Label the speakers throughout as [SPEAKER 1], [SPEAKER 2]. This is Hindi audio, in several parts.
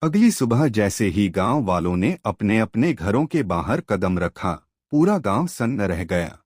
[SPEAKER 1] अगली सुबह जैसे ही गांव वालों ने अपने अपने घरों के बाहर कदम रखा, पूरा गांव सन्न रह गया।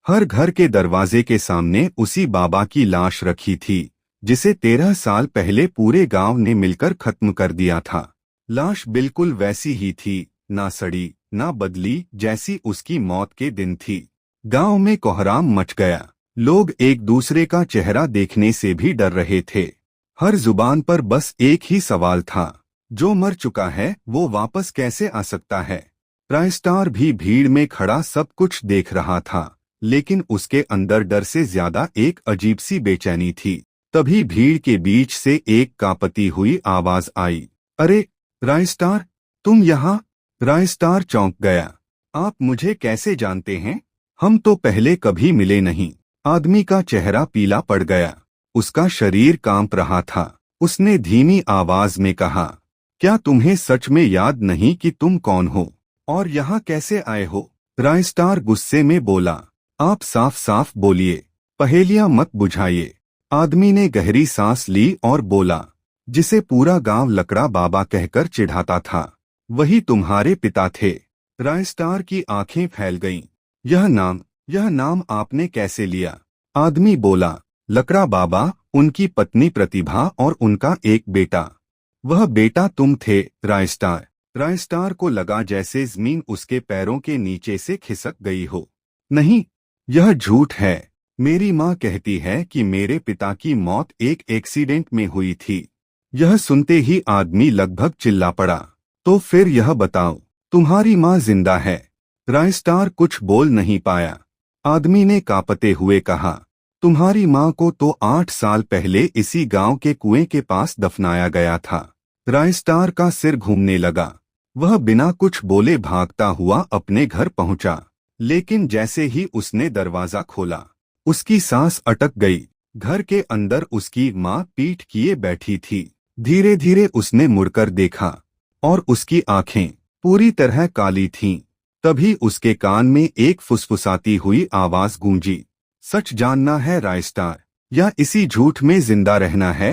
[SPEAKER 1] हर घर के दरवाजे के सामने उसी बाबा की लाश रखी थी, जिसे 13 साल पहले पूरे गांव ने मिलकर खत्म कर दिया था। लाश बिल्कुल वैसी ही थी, ना सड़ी ना बदली, जैसी उसकी मौत के दिन थी। गांव में कोहराम मच गया। लोग एक दूसरे का चेहरा देखने से भी डर रहे थे। हर जुबान पर बस एक ही सवाल था, जो मर चुका है वो वापस कैसे आ सकता है। रायस्टार भी भीड़ में खड़ा सब कुछ देख रहा था, लेकिन उसके अंदर डर से ज्यादा एक अजीब सी बेचैनी थी। तभी भीड़ के बीच से एक कांपती हुई आवाज आई, अरे रायस्टार, तुम यहाँ? रायस्टार चौंक गया। आप मुझे कैसे जानते हैं? हम तो पहले कभी मिले नहीं। आदमी का चेहरा पीला पड़ गया। उसका शरीर कांप रहा था। उसने धीमी आवाज में कहा, क्या तुम्हें सच में याद नहीं कि तुम कौन हो और यहाँ कैसे आए हो? रायस्टार गुस्से में बोला, आप साफ साफ बोलिए, पहेलियां मत बुझाइए। आदमी ने गहरी सांस ली और बोला, जिसे पूरा गांव लकड़ा बाबा कहकर चिढ़ाता था, वही तुम्हारे पिता थे। रायस्टार की आंखें फैल गईं। यह नाम आपने कैसे लिया? आदमी बोला, लकड़ा बाबा, उनकी पत्नी प्रतिभा और उनका एक बेटा। वह बेटा तुम थे, रायस्टार। रायस्टार को लगा जैसे जमीन उसके पैरों के नीचे से खिसक गई हो। नहीं, यह झूठ है। मेरी माँ कहती है कि मेरे पिता की मौत एक एक्सीडेंट में हुई थी। यह सुनते ही आदमी लगभग चिल्ला पड़ा। तो फिर यह बताओ, तुम्हारी माँ जिंदा है? रायस्टार कुछ बोल नहीं पाया। आदमी ने कांपते हुए कहा, तुम्हारी माँ को तो 8 साल पहले इसी गांव के कुएं के पास दफनाया गया था। रायस्टार का सिर घूमने लगा। वह बिना कुछ बोले भागता हुआ अपने घर पहुंचा, लेकिन जैसे ही उसने दरवाजा खोला, उसकी सांस अटक गई। घर के अंदर उसकी माँ पीठ किए बैठी थी। धीरे धीरे उसने मुड़कर देखा और उसकी आंखें पूरी तरह काली थीं। तभी उसके कान में एक फुसफुसाती हुई आवाज गूंजी, सच जानना है रायस्टार, या इसी झूठ में जिंदा रहना है?